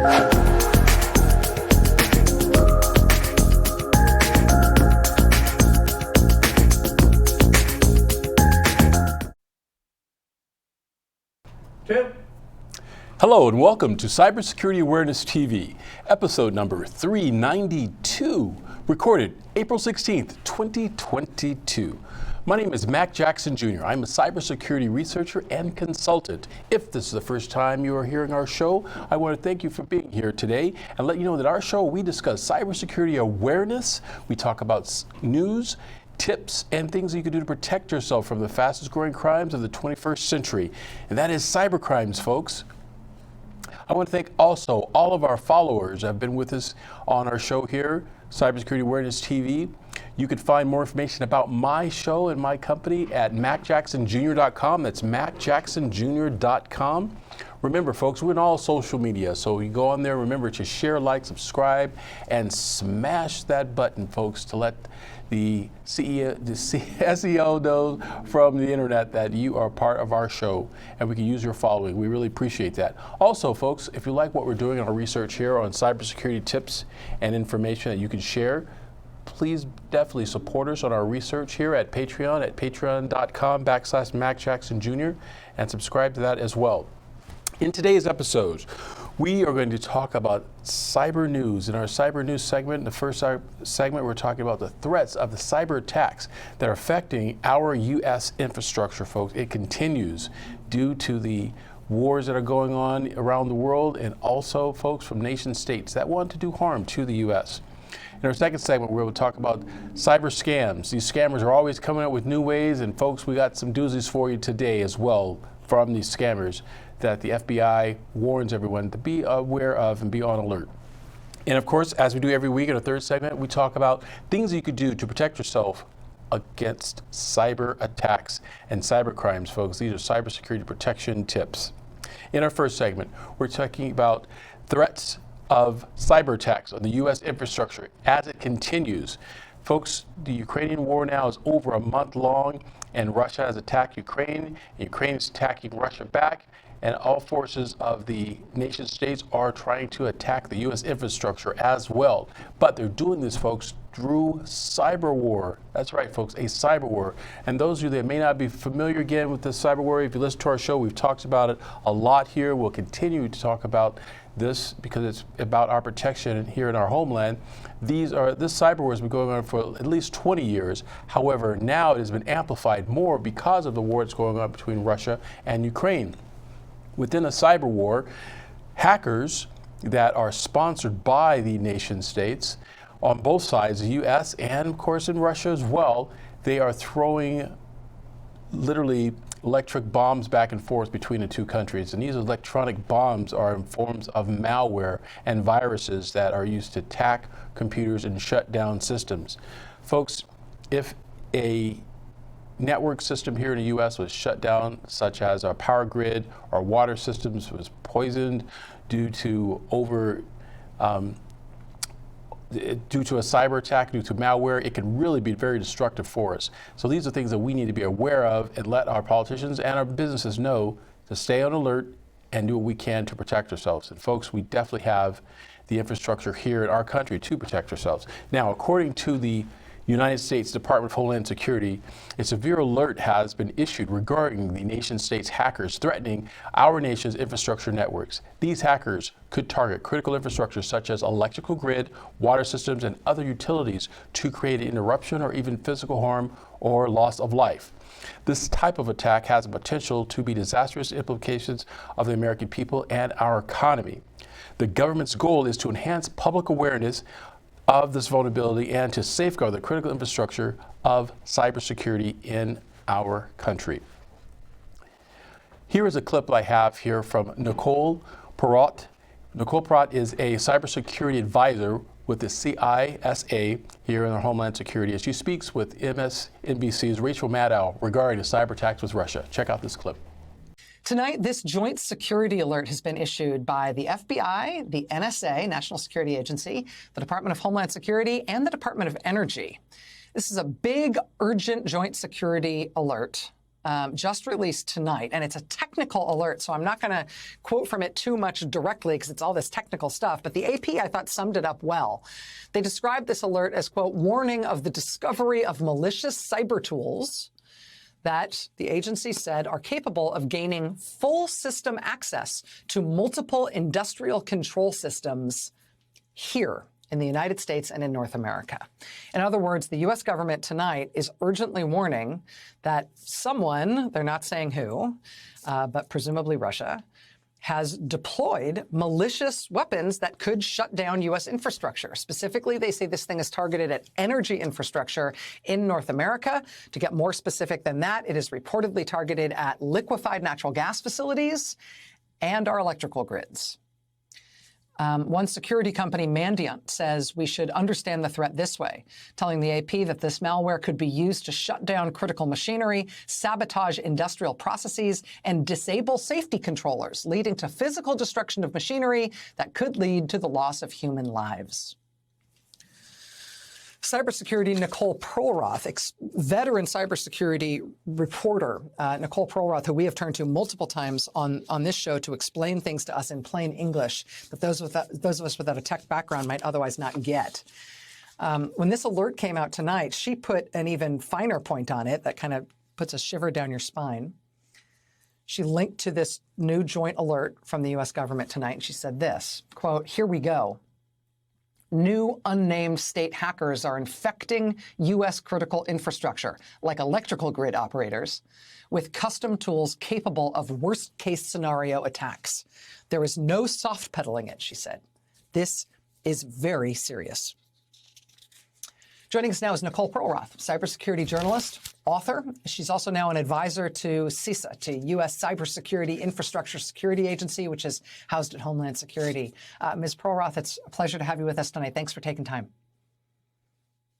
Tim. Hello and welcome to Cybersecurity Awareness TV, episode number 392, recorded April 16th, 2022. My name is Mac Jackson Jr. I'm a cybersecurity researcher and consultant. If this is the first time you are hearing our show, I want to thank you for being here today and let you know that our show, we discuss cybersecurity awareness. We talk about news, tips, and things you can do to protect yourself from the fastest growing crimes of the 21st century. And that is cybercrimes, folks. I want to thank also all of our followers who have been with us on our show here, Cybersecurity Awareness TV. You can find more information about my show and my company at macjacksonjr.com. That's macjacksonjr.com. Remember, folks, we're in all social media, so you go on there, remember to share, like, subscribe, and smash that button, folks, to let the SEO knows from the internet that you are part of our show and we can use your following. We really appreciate that. Also, folks, if you like what we're doing in our research here on cybersecurity tips and information that you can share, please definitely support us on our research here at Patreon at patreon.com/MacJacksonJr. and subscribe to that as well. In today's episode, we are going to talk about cyber news. In our cyber news segment, in the first segment, we're talking about the threats of the cyber attacks that are affecting our U.S. infrastructure, folks. It continues due to the wars that are going on around the world and also folks from nation states that want to do harm to the U.S. In our second segment, we're going to talk about cyber scams. These scammers are always coming up with new ways, and folks, we got some doozies for you today as well from these scammers that the FBI warns everyone to be aware of and be on alert. And of course, as we do every week in our third segment, we talk about things you could do to protect yourself against cyber attacks and cyber crimes, folks. These are cybersecurity protection tips. In our first segment, we're talking about threats of cyber attacks on the U.S. infrastructure as it continues. Folks, the Ukrainian war now is over a month long, and Russia has attacked Ukraine, and Ukraine is attacking Russia back, and all forces of the nation states are trying to attack the U.S. infrastructure as well. But they're doing this, folks, through cyber war. That's right, folks, a cyber war. And those of you that may not be familiar again with this cyber war, if you listen to our show, we've talked about it a lot here. We'll continue to talk about this because it's about our protection here in our homeland. This cyber war has been going on for at least 20 years. However, now it has been amplified more because of the war that's going on between Russia and Ukraine. Within a cyber war, hackers that are sponsored by the nation states on both sides, the U.S. and of course in Russia as well, they are throwing literally electric bombs back and forth between the two countries. And these electronic bombs are in forms of malware and viruses that are used to attack computers and shut down systems. Folks, if a network system here in the U.S. was shut down, such as our power grid, our water systems was poisoned due to due to a cyber attack, due to malware, it can really be very destructive for us. So these are things that we need to be aware of and let our politicians and our businesses know to stay on alert and do what we can to protect ourselves. And folks, we definitely have the infrastructure here in our country to protect ourselves. Now, according to the United States Department of Homeland Security, a severe alert has been issued regarding the nation state's hackers threatening our nation's infrastructure networks. These hackers could target critical infrastructure such as electrical grid, water systems, and other utilities to create an interruption or even physical harm or loss of life. This type of attack has the potential to be disastrous implications of the American people and our economy. The government's goal is to enhance public awareness of this vulnerability and to safeguard the critical infrastructure of cybersecurity in our country. Here is a clip I have here from Nicole Perrott. Nicole Perrott is a cybersecurity advisor with the CISA here in our Homeland Security as she speaks with MSNBC's Rachel Maddow regarding the cyber attacks with Russia. Check out this clip. Tonight, this joint security alert has been issued by the FBI, the NSA, National Security Agency, the Department of Homeland Security, and the Department of Energy. This is a big, urgent joint security alert. just released tonight, and it's a technical alert, so I'm not going to quote from it too much directly because it's all this technical stuff, but the AP, I thought, summed it up well. They described this alert as, quote, warning of the discovery of malicious cyber tools that the agency said are capable of gaining full system access to multiple industrial control systems here in the United States and in North America. In other words, the U.S. government tonight is urgently warning that someone, they're not saying who, but presumably Russia, has deployed malicious weapons that could shut down U.S. infrastructure. Specifically, they say this thing is targeted at energy infrastructure in North America. To get more specific than that, it is reportedly targeted at liquefied natural gas facilities and our electrical grids. One security company, Mandiant, says we should understand the threat this way, telling the AP that this malware could be used to shut down critical machinery, sabotage industrial processes, and disable safety controllers, leading to physical destruction of machinery that could lead to the loss of human lives. Cybersecurity Nicole Perlroth, veteran cybersecurity reporter, Nicole Perlroth, who we have turned to multiple times on this show to explain things to us in plain English that those of us without a tech background might otherwise not get. When this alert came out tonight, she put an even finer point on it that kind of puts a shiver down your spine. She linked to this new joint alert from the U.S. government tonight, and she said this, quote, "Here we go. New unnamed state hackers are infecting U.S. critical infrastructure, like electrical grid operators, with custom tools capable of worst-case scenario attacks. There is no soft pedaling it," she said. This is very serious. Joining us now is Nicole Perlroth, cybersecurity journalist, author. She's also now an advisor to CISA, to U.S. Cybersecurity Infrastructure Security Agency, which is housed at Homeland Security. Ms. Perlroth, it's a pleasure to have you with us tonight. Thanks for taking time.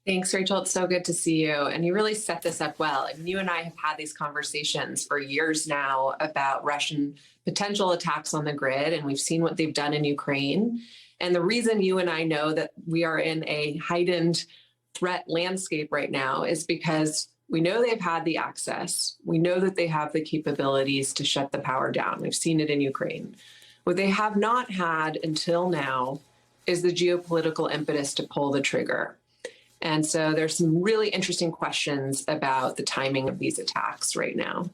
Thanks, Rachel. It's so good to see you. And you really set this up well. I mean, you and I have had these conversations for years now about Russian potential attacks on the grid, and we've seen what they've done in Ukraine. And the reason you and I know that we are in a heightened threat landscape right now is because we know they've had the access. We know that they have the capabilities to shut the power down. We've seen it in Ukraine. What they have not had until now is the geopolitical impetus to pull the trigger. And so there's some really interesting questions about the timing of these attacks right now.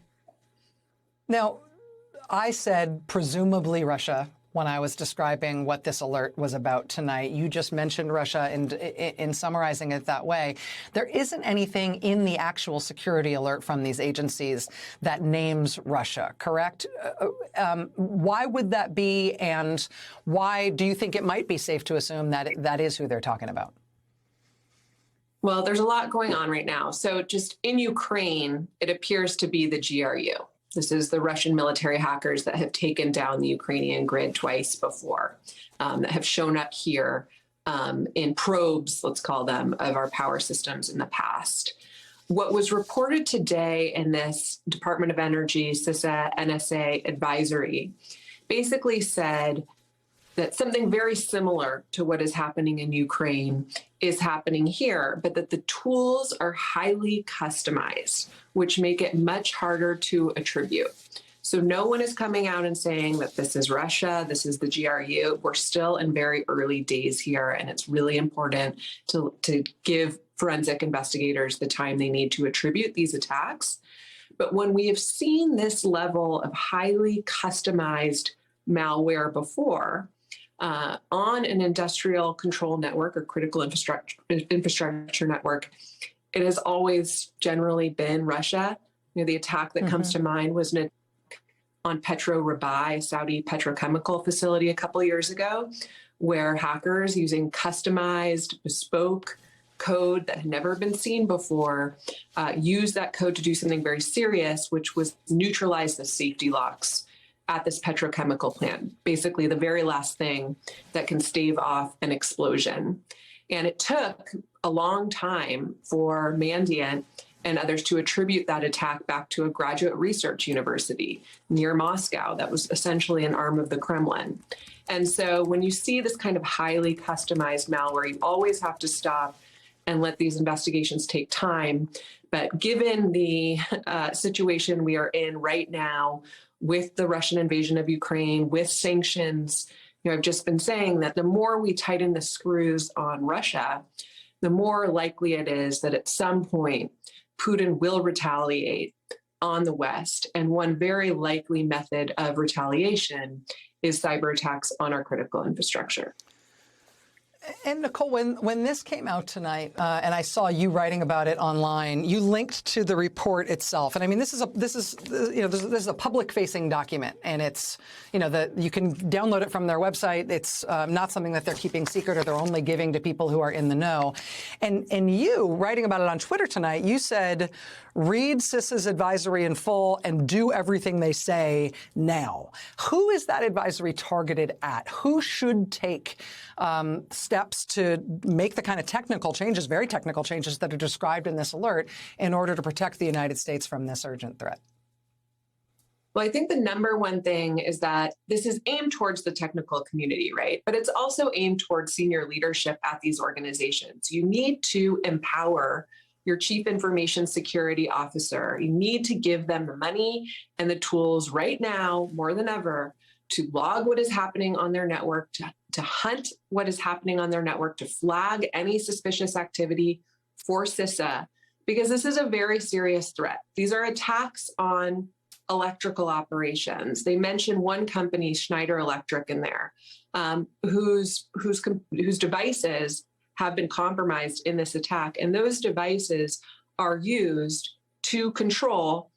Now, I said presumably Russia when I was describing what this alert was about tonight. You just mentioned Russia in summarizing it that way. There isn't anything in the actual security alert from these agencies that names Russia, correct? Why would that be, and why do you think it might be safe to assume that that is who they're talking about? Well, there's a lot going on right now. So just in Ukraine, it appears to be the GRU. This is the Russian military hackers that have taken down the Ukrainian grid twice before, that have shown up here in probes, let's call them, of our power systems in the past. What was reported today in this Department of Energy, CISA, NSA advisory basically said that something very similar to what is happening in Ukraine is happening here, but that the tools are highly customized, which make it much harder to attribute. So no one is coming out and saying that this is Russia, this is the GRU. We're still in very early days here, and it's really important to give forensic investigators the time they need to attribute these attacks. But when we have seen this level of highly customized malware before, on an industrial control network or critical infrastructure network, it has always generally been Russia. You know, the attack that comes to mind was an attack on Petro Rabai, a Saudi petrochemical facility a couple of years ago, where hackers using customized, bespoke code that had never been seen before used that code to do something very serious, which was neutralize the safety locks at this petrochemical plant, basically the very last thing that can stave off an explosion. And it took a long time for Mandiant and others to attribute that attack back to a graduate research university near Moscow that was essentially an arm of the Kremlin. And so when you see this kind of highly customized malware, you always have to stop and let these investigations take time. But given the situation we are in right now with the Russian invasion of Ukraine, with sanctions, I've just been saying that the more we tighten the screws on Russia, the more likely it is that at some point Putin will retaliate on the West. And one very likely method of retaliation is cyber attacks on our critical infrastructure. And Nicole, when this came out tonight, and I saw you writing about it online, you linked to the report itself. And I mean, this is a public-facing document, and it's you can download it from their website. It's not something that they're keeping secret or they're only giving to people who are in the know. And you writing about it on Twitter tonight, you said, read CISA's advisory in full and do everything they say now. Who is that advisory targeted at? Who should take steps to make the kind of technical changes, very technical changes that are described in this alert in order to protect the United States from this urgent threat? Well, I think the number one thing is that this is aimed towards the technical community, right? But it's also aimed towards senior leadership at these organizations. You need to empower your chief information security officer. You need to give them the money and the tools right now, more than ever, to log what is happening on their network, to hunt what is happening on their network, to flag any suspicious activity for CISA, because this is a very serious threat. These are attacks on electrical operations. They mention one company, Schneider Electric, in there, whose devices have been compromised in this attack. And those devices are used to control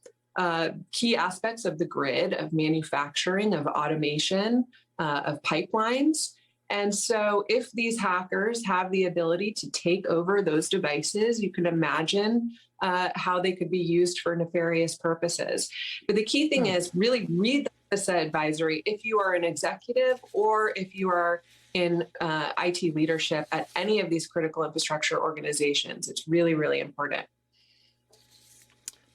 key aspects of the grid, of manufacturing, of automation, of pipelines. And so if these hackers have the ability to take over those devices, you can imagine how they could be used for nefarious purposes. But the key thing is really read the CISA advisory if you are an executive or if you are in IT leadership at any of these critical infrastructure organizations. It's really, really important.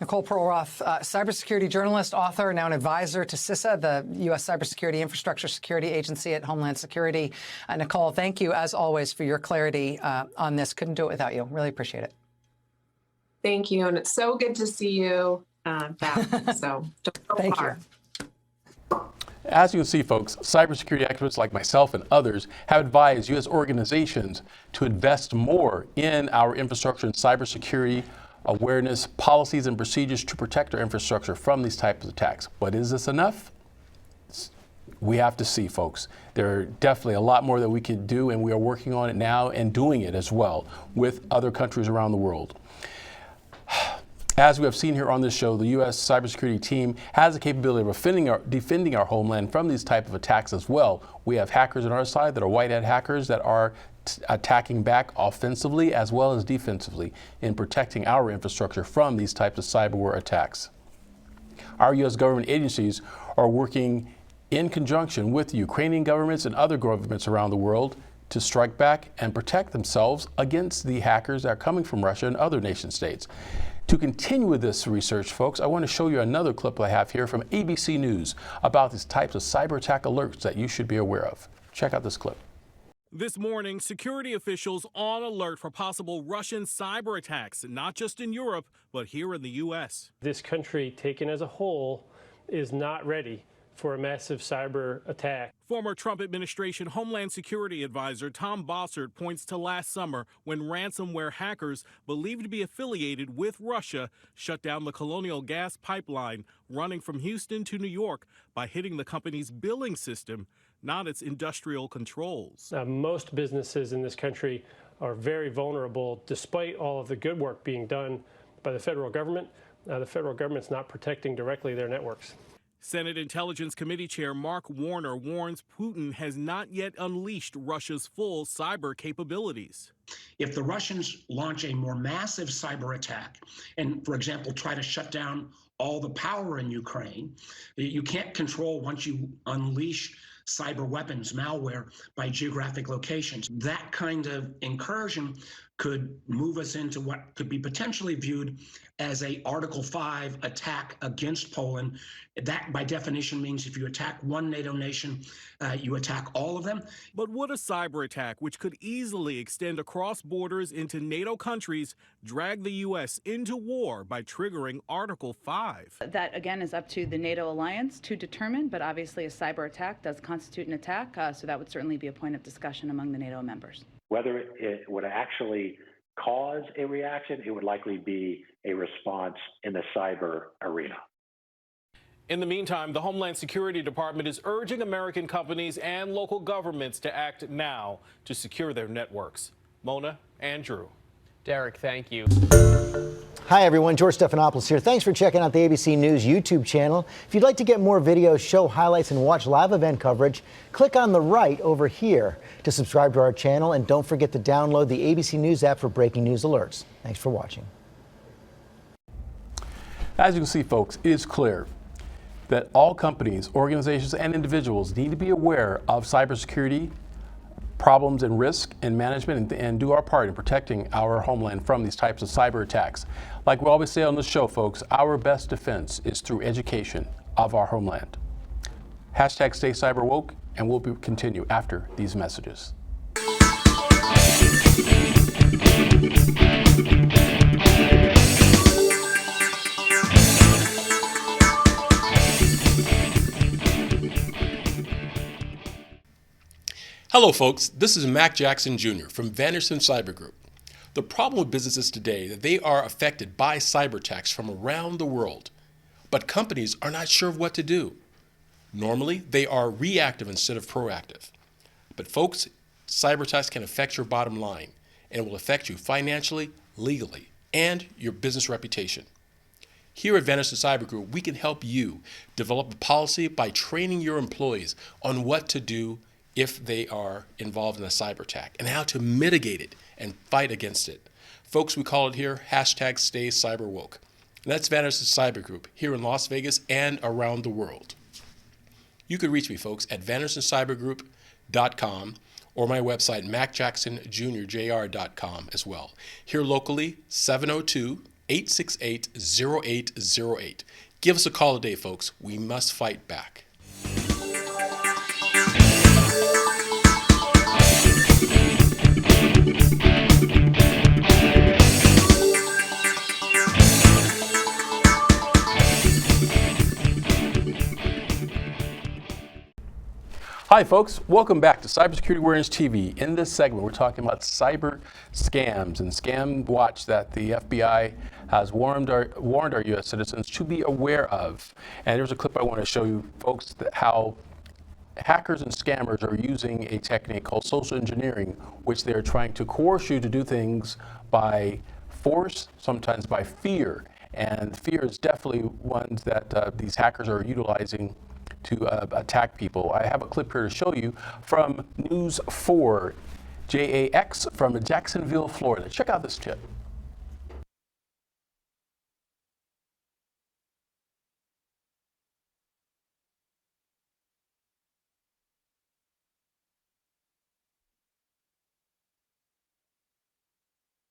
Nicole Perlroth, cybersecurity journalist, author, now an advisor to CISA, the U.S. Cybersecurity Infrastructure Security Agency at Homeland Security. Nicole, thank you, as always, for your clarity on this. Couldn't do it without you. Really appreciate it. Thank you. And it's so good to see you back. So thank you. As you can see, folks, cybersecurity experts like myself and others have advised U.S. organizations to invest more in our infrastructure and cybersecurity awareness policies and procedures to protect our infrastructure from these types of attacks. But is this enough? We have to see, folks. There are definitely a lot more that we can do, and we are working on it now and doing it as well with other countries around the world. As we have seen here on this show, the U.S. cybersecurity team has the capability of defending our homeland from these type of attacks as well. We have hackers on our side that are white hat hackers that are attacking back offensively as well as defensively in protecting our infrastructure from these types of cyberwar attacks. Our U.S. government agencies are working in conjunction with Ukrainian governments and other governments around the world to strike back and protect themselves against the hackers that are coming from Russia and other nation states. To continue with this research, folks, I want to show you another clip I have here from ABC News about these types of cyber attack alerts that you should be aware of. Check out this clip. This morning, security officials on alert for possible Russian cyber attacks, not just in Europe, but here in the U.S. This country, taken as a whole, is not ready for a massive cyber attack. Former Trump administration Homeland Security advisor Tom Bossert points to last summer when ransomware hackers believed to be affiliated with Russia shut down the Colonial gas pipeline running from Houston to New York by hitting the company's billing system, not its industrial controls. Most businesses in this country are very vulnerable despite all of the good work being done by the federal government. The federal government's not protecting directly their networks. Senate Intelligence Committee Chair Mark Warner warns Putin has not yet unleashed Russia's full cyber capabilities. If the Russians launch a more massive cyber attack and, for example, try to shut down all the power in Ukraine, you can't control once you unleash cyber weapons, malware, by geographic locations. That kind of incursion could move us into what could be potentially viewed as a Article 5 attack against Poland. That, by definition, means if you attack one NATO nation, you attack all of them. But would a cyber attack, which could easily extend across borders into NATO countries, drag the U.S. into war by triggering Article 5? That, again, is up to the NATO alliance to determine, but obviously a cyber attack does constitute an attack, so that would certainly be a point of discussion among the NATO members. Whether it would actually cause a reaction, it would likely be a response in the cyber arena. In the meantime, the Homeland Security Department is urging American companies and local governments to act now to secure their networks. Mona, Andrew. Derek, thank you. Hi, everyone. George Stephanopoulos here. Thanks for checking out the ABC News YouTube channel. If you'd like to get more videos, show highlights, and watch live event coverage, click on the right over here to subscribe to our channel. And don't forget to download the ABC News app for breaking news alerts. Thanks for watching. As you can see, folks, it is clear that all companies, organizations, and individuals need to be aware of cybersecurity problems and risk and management and do our part in protecting our homeland from these types of cyber attacks. Like we always say on the show, folks, our best defense is through education of our homeland. Hashtag stay cyber woke, and we'll continue after these messages. Hello folks, this is Mac Jackson Jr. from Vanderson Cyber Group. The problem with businesses today is that they are affected by cyber attacks from around the world, but companies are not sure of what to do. Normally, they are reactive instead of proactive. But folks, cyber attacks can affect your bottom line, and it will affect you financially, legally, and your business reputation. Here at Vanderson Cyber Group, we can help you develop a policy by training your employees on what to do if they are involved in a cyber attack and how to mitigate it and fight against it. Folks, we call it here hashtag stay cyber woke. And that's Vanderson Cyber Group here in Las Vegas and around the world. You can reach me, folks, at vandersoncybergroup.com or my website, macjacksonjrjr.com as well. Here locally, 702-868-0808. Give us a call today, folks. We must fight back. Hi folks, welcome back to Cybersecurity Awareness TV. In this segment, we're talking about cyber scams and Scam Watch that the FBI has warned our U.S. citizens to be aware of. And there's a clip I want to show you folks that how hackers and scammers are using a technique called social engineering, which they're trying to coerce you to do things by force, sometimes by fear. And fear is definitely one that these hackers are utilizing to attack people. I have a clip here to show you from News 4 JAX from Jacksonville, Florida. Check out this tip.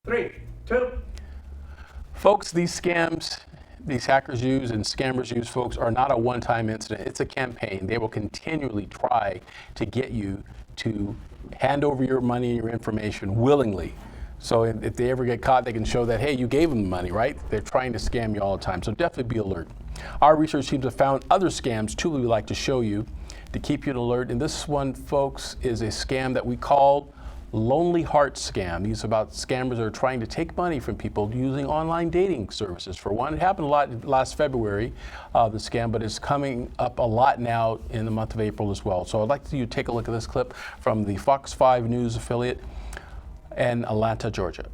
Three, two. Folks, these scams these hackers use and scammers use, folks, are not a one-time incident. It's a campaign. They will continually try to get you to hand over your money and your information willingly. So if they ever get caught, they can show that, hey, you gave them the money, right? They're trying to scam you all the time. So definitely be alert. Our research teams have found other scams, too, we'd like to show you to keep you alert. And this one, folks, is a scam that we call Lonely Heart Scam. These are about scammers that are trying to take money from people using online dating services. For one, it happened a lot last February, the scam, but it's coming up a lot now in the month of April as well. So I'd like you to take a look at this clip from the Fox 5 News affiliate in Atlanta, Georgia.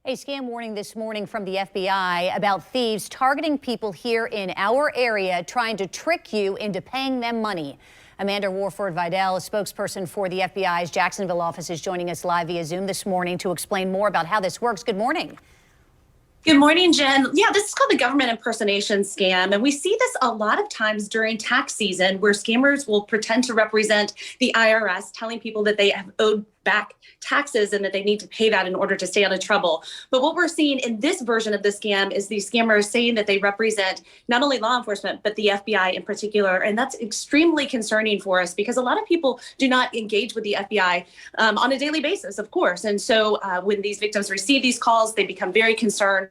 A scam warning this morning from the FBI about thieves targeting people here in our area, trying to trick you into paying them money. Amanda Warford-Vidal, a spokesperson for the FBI's Jacksonville office, is joining us live via Zoom this morning to explain more about how this works. Good morning. Good morning, Jen. Yeah, this is called the government impersonation scam. And we see this a lot of times during tax season where scammers will pretend to represent the IRS, telling people that they have owed back taxes and that they need to pay that in order to stay out of trouble. But what we're seeing in this version of the scam is these scammers saying that they represent not only law enforcement, but the FBI in particular. And that's extremely concerning for us because a lot of people do not engage with the FBI on a daily basis, of course. And so when these victims receive these calls, they become very concerned.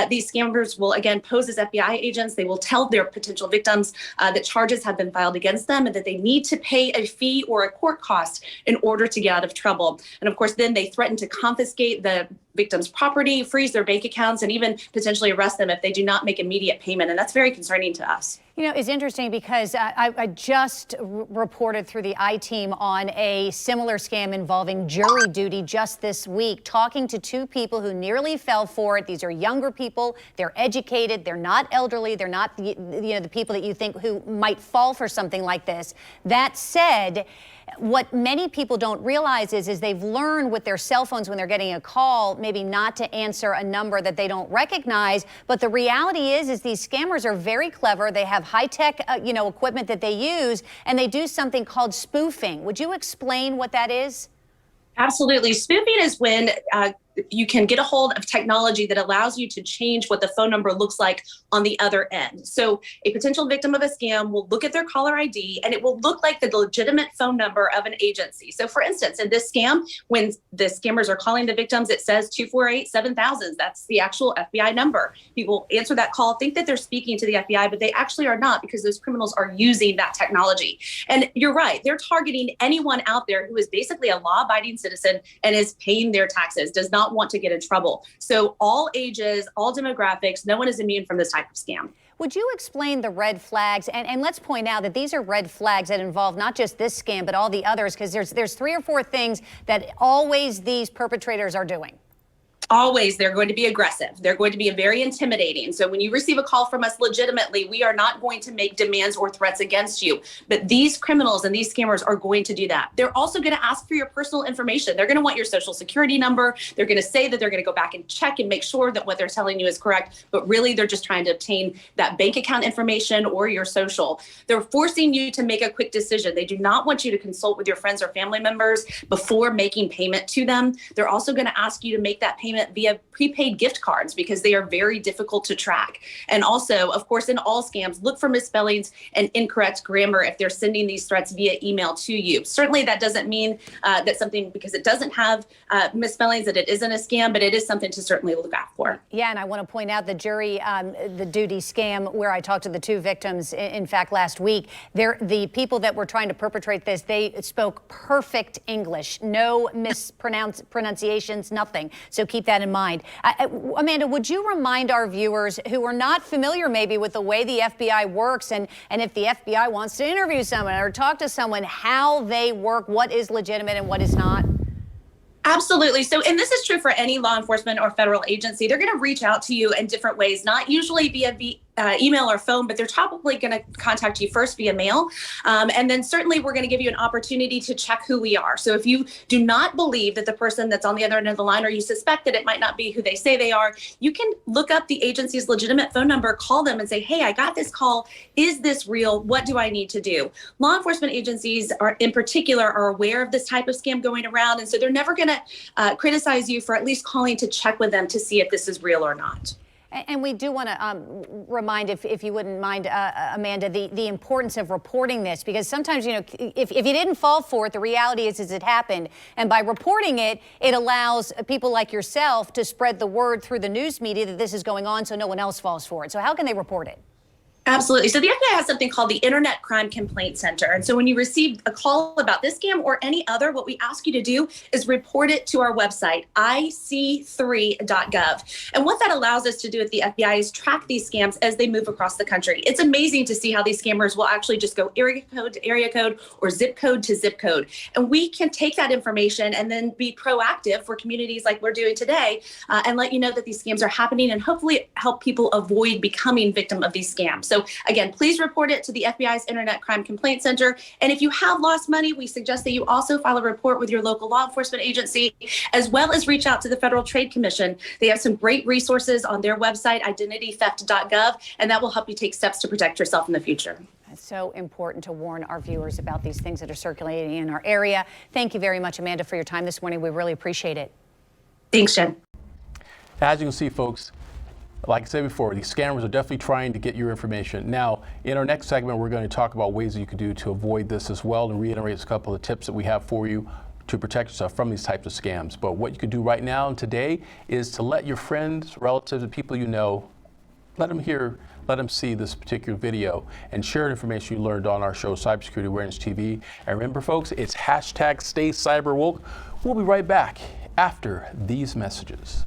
These scammers will, again, pose as FBI agents. They will tell their potential victims that charges have been filed against them and that they need to pay a fee or a court cost in order to get out of trouble. And of course, then they threaten to confiscate the victim's property, freeze their bank accounts, and even potentially arrest them if they do not make immediate payment. And that's very concerning to us. You know, it's interesting because I just reported through the I-Team on a similar scam involving jury duty just this week, talking to two people who nearly fell for it. These are younger people. They're educated. They're not elderly. They're not the people that you think who might fall for something like this. That said, what many people don't realize is they've learned with their cell phones when they're getting a call, maybe not to answer a number that they don't recognize. But the reality is these scammers are very clever. They have high-tech, equipment that they use, and they do something called spoofing. Would you explain what that is? Absolutely. Spoofing is when you can get a hold of technology that allows you to change what the phone number looks like on the other end. So a potential victim of a scam will look at their caller ID and it will look like the legitimate phone number of an agency. So for instance, in this scam, when the scammers are calling the victims, it says 248-7000. That's the actual FBI number. People answer that call, think that they're speaking to the FBI, but they actually are not because those criminals are using that technology. And you're right, they're targeting anyone out there who is basically a law-abiding citizen and is paying their taxes, does not want to get in trouble. So all ages, all demographics, no one is immune from this type of scam. Would you explain the red flags? And let's point out that these are red flags that involve not just this scam, but all the others, because there's 3 or 4 things that always these perpetrators are doing. Always, they're going to be aggressive. They're going to be very intimidating. So when you receive a call from us legitimately, we are not going to make demands or threats against you. But these criminals and these scammers are going to do that. They're also going to ask for your personal information. They're going to want your social security number. They're going to say that they're going to go back and check and make sure that what they're telling you is correct. But really, they're just trying to obtain that bank account information or your social. They're forcing you to make a quick decision. They do not want you to consult with your friends or family members before making payment to them. They're also going to ask you to make that payment via prepaid gift cards because they are very difficult to track. And also, of course, in all scams, look for misspellings and incorrect grammar if they're sending these threats via email to you. Certainly, that doesn't mean that something, because it doesn't have misspellings, that it isn't a scam, but it is something to certainly look out for. Yeah, and I want to point out the jury, the duty scam where I talked to the 2 victims, in fact, last week. The people that were trying to perpetrate this, they spoke perfect English, no mispronunciations, nothing. So keep that in mind. Amanda, would you remind our viewers who are not familiar maybe with the way the FBI works and if the FBI wants to interview someone or talk to someone, how they work, what is legitimate and what is not? Absolutely. So, and this is true for any law enforcement or federal agency. They're going to reach out to you in different ways, not usually via email or phone, but they're probably going to contact you first via mail. And then certainly we're going to give you an opportunity to check who we are. So if you do not believe that the person that's on the other end of the line, or you suspect that it might not be who they say they are, you can look up the agency's legitimate phone number, call them and say, hey, I got this call. Is this real? What do I need to do? Law enforcement agencies in particular are aware of this type of scam going around. And so they're never going to criticize you for at least calling to check with them to see if this is real or not. And we do want to remind, if you wouldn't mind, Amanda, the importance of reporting this, because sometimes, if you didn't fall for it, the reality is it happened. And by reporting it, it allows people like yourself to spread the word through the news media that this is going on so no one else falls for it. So how can they report it? Absolutely. So the FBI has something called the Internet Crime Complaint Center. And so when you receive a call about this scam or any other, what we ask you to do is report it to our website, ic3.gov. And what that allows us to do at the FBI is track these scams as they move across the country. It's amazing to see how these scammers will actually just go area code to area code or zip code to zip code. And we can take that information and then be proactive for communities like we're doing today and let you know that these scams are happening and hopefully help people avoid becoming victim of these scams. So again, please report it to the FBI's Internet Crime Complaint Center. And if you have lost money, we suggest that you also file a report with your local law enforcement agency, as well as reach out to the Federal Trade Commission. They have some great resources on their website, identitytheft.gov, and that will help you take steps to protect yourself in the future. It's so important to warn our viewers about these things that are circulating in our area. Thank you very much, Amanda, for your time this morning. We really appreciate it. Thanks, Jen. As you can see, folks, like I said before, these scammers are definitely trying to get your information. Now, in our next segment, we're going to talk about ways that you can do to avoid this as well and reiterate a couple of tips that we have for you to protect yourself from these types of scams. But what you can do right now and today is to let your friends, relatives, and people you know, let them see this particular video and share information you learned on our show, Cybersecurity Awareness TV. And remember, folks, it's hashtag Stay Cyber Woke. We'll be right back after these messages.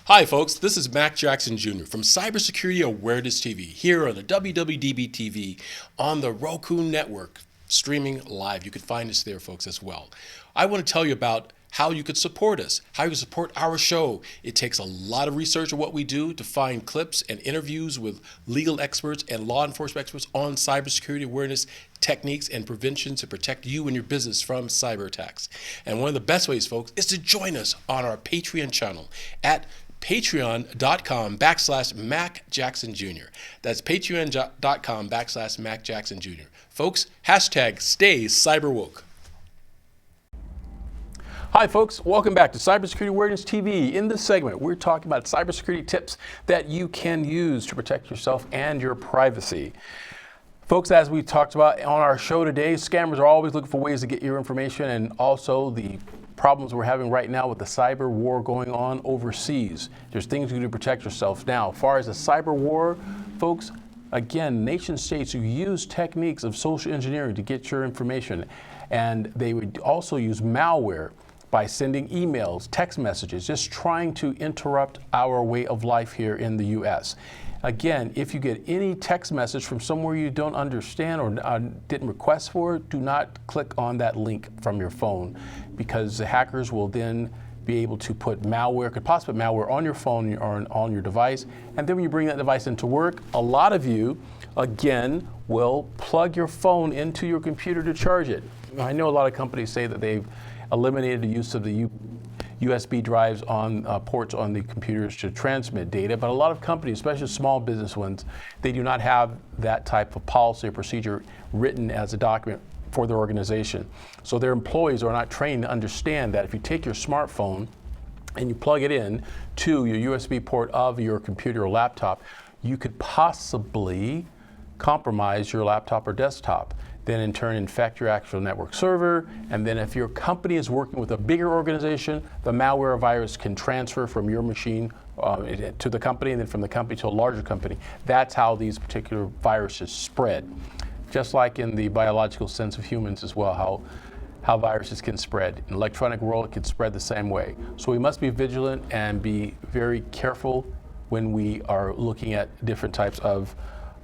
Hi folks, this is Mac Jackson Jr. from Cybersecurity Awareness TV here on the WWDB TV on the Roku network, streaming live. You can find us there, folks, as well. I want to tell you about how you could support us, how you can support our show. It takes a lot of research of what we do to find clips and interviews with legal experts and law enforcement experts on cybersecurity awareness techniques and prevention to protect you and your business from cyber attacks. And one of the best ways, folks, is to join us on our Patreon channel at patreon.com/Mac Jackson Jr. That's patreon.com/Mac Jackson Jr. Folks, hashtag Stay Cyber Woke. Hi folks, welcome back to Cybersecurity Awareness TV. In this segment, we're talking about cybersecurity tips that you can use to protect yourself and your privacy. Folks, as we talked about on our show today, scammers are always looking for ways to get your information, and also the problems we're having right now with the cyber war going on overseas. There's things you can do to protect yourself. Now, as far as the cyber war, folks, again, nation states who use techniques of social engineering to get your information, and they would also use malware by sending emails, text messages, just trying to interrupt our way of life here in the U.S. Again, if you get any text message from somewhere you don't understand or didn't request for, do not click on that link from your phone, because the hackers will then be able to put malware, could possibly put malware on your phone or on your device. And then when you bring that device into work, a lot of you, again, will plug your phone into your computer to charge it. I know a lot of companies say that they've eliminated the use of the USB drives on ports on the computers to transmit data, but a lot of companies, especially small business ones, they do not have that type of policy or procedure written as a document for their organization. So their employees are not trained to understand that if you take your smartphone and you plug it in to your USB port of your computer or laptop, you could possibly compromise your laptop or desktop, then in turn infect your actual network server. And then if your company is working with a bigger organization, the malware virus can transfer from your machine to the company, and then from the company to a larger company. That's how these particular viruses spread. Just like in the biological sense of humans as well, how viruses can spread. In the electronic world, it can spread the same way. So we must be vigilant and be very careful when we are looking at different types of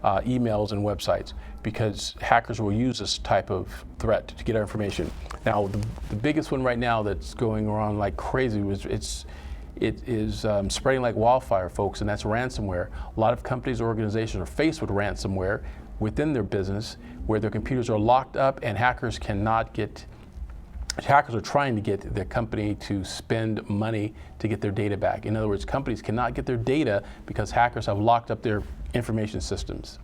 emails and websites, because hackers will use this type of threat to get our information. Now, the biggest one right now that's going around like crazy it is spreading like wildfire, folks, and that's ransomware. A lot of companies or organizations are faced with ransomware within their business, where their computers are locked up and hackers are trying to get their company to spend money to get their data back. In other words, companies cannot get their data because hackers have locked up their information systems.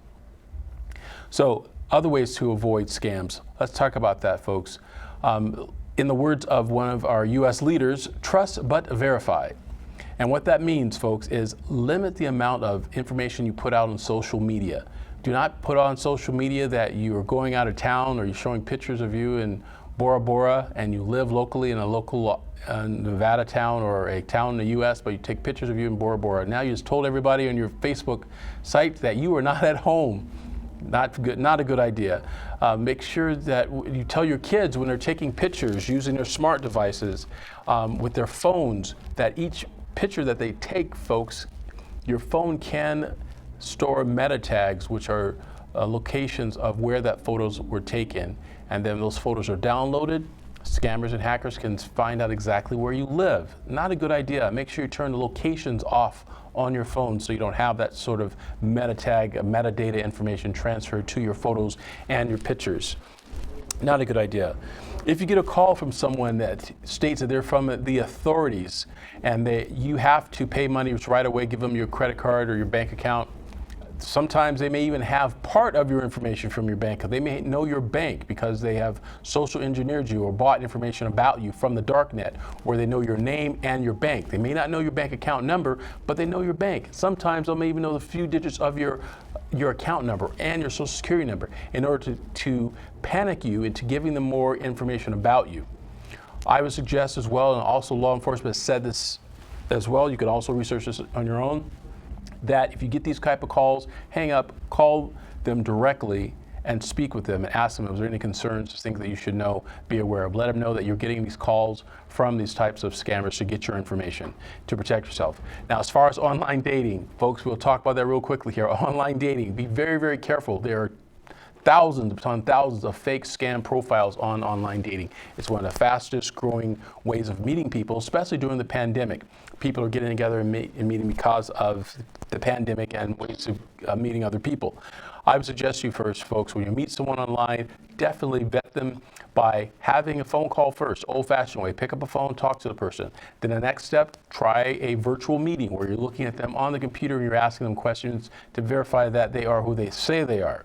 So other ways to avoid scams, let's talk about that, folks. In the words of one of our U.S. leaders, trust but verify. And what that means, folks, is limit the amount of information you put out on social media. Do not put on social media that you are going out of town, or you're showing pictures of you in Bora Bora and you live locally in a local Nevada town or a town in the U.S., but you take pictures of you in Bora Bora. Now you just told everybody on your Facebook site that you are not at home. Not good, not a good idea. Make sure that you tell your kids when they're taking pictures using their smart devices with their phones, that each picture that they take, folks, your phone can store meta tags, which are locations of where that photos were taken. And then those photos are downloaded. Scammers and hackers can find out exactly where you live. Not a good idea. Make sure you turn the locations off on your phone so you don't have that sort of meta tag, metadata information transferred to your photos and your pictures. Not a good idea. If you get a call from someone that states that they're from the authorities and you have to pay money right away, give them your credit card or your bank account, Sometimes they may even have part of your information from your bank. They may know your bank because they have social engineered you or bought information about you from the darknet, where they know your name and your bank. They may not know your bank account number, but they know your bank. Sometimes they may even know the few digits of your account number and your social security number in order to panic you into giving them more information about you. I would suggest as well, and also law enforcement has said this as well, you could also research this on your own, that if you get these type of calls, hang up, call them directly and speak with them and ask them, is there any concerns, things that you should know, be aware of. Let them know that you're getting these calls from these types of scammers to get your information to protect yourself. Now, as far as online dating, folks, we'll talk about that real quickly here. Online dating, be very, very careful. There are thousands upon thousands of fake scam profiles on online dating. It's one of the fastest growing ways of meeting people, especially during the pandemic. People are getting together and meeting because of the pandemic and ways of meeting other people. I would suggest you first, folks, when you meet someone online, definitely vet them by having a phone call first, old-fashioned way. Pick up a phone, talk to the person. Then the next step, try a virtual meeting where you're looking at them on the computer and you're asking them questions to verify that they are who they say they are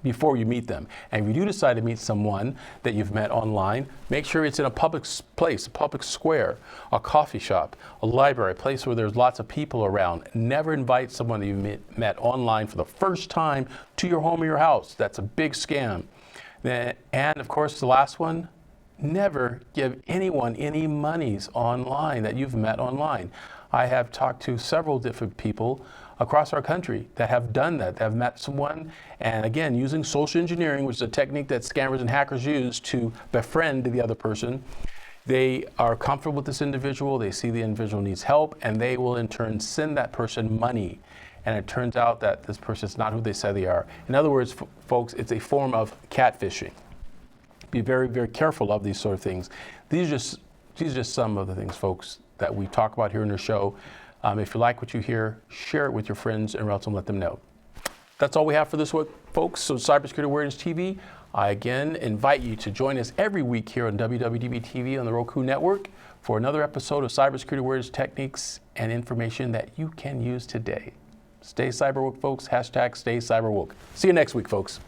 before you meet them. And if you do decide to meet someone that you've met online, make sure it's in a public place, a public square, a coffee shop, a library, a place where there's lots of people around. Never invite someone that you met online for the first time to your home or your house. That's a big scam. And of course, the last one, never give anyone any monies online that you've met online. I have talked to several different people across our country that have done that, have met someone, and again, using social engineering, which is a technique that scammers and hackers use to befriend the other person. They are comfortable with this individual, they see the individual needs help, and they will in turn send that person money. And it turns out that this person is not who they say they are. In other words, folks, it's a form of catfishing. Be very, very careful of these sort of things. These are just some of the things, folks, that we talk about here in the show. If you like what you hear, share it with your friends and else let them know. That's all we have for this week, folks. So Cybersecurity Awareness TV, I again invite you to join us every week here on WWDB TV on the Roku network for another episode of Cybersecurity Awareness techniques and information that you can use today. Stay cyberwoke, folks. Hashtag stay cyberwoke. See you next week, folks.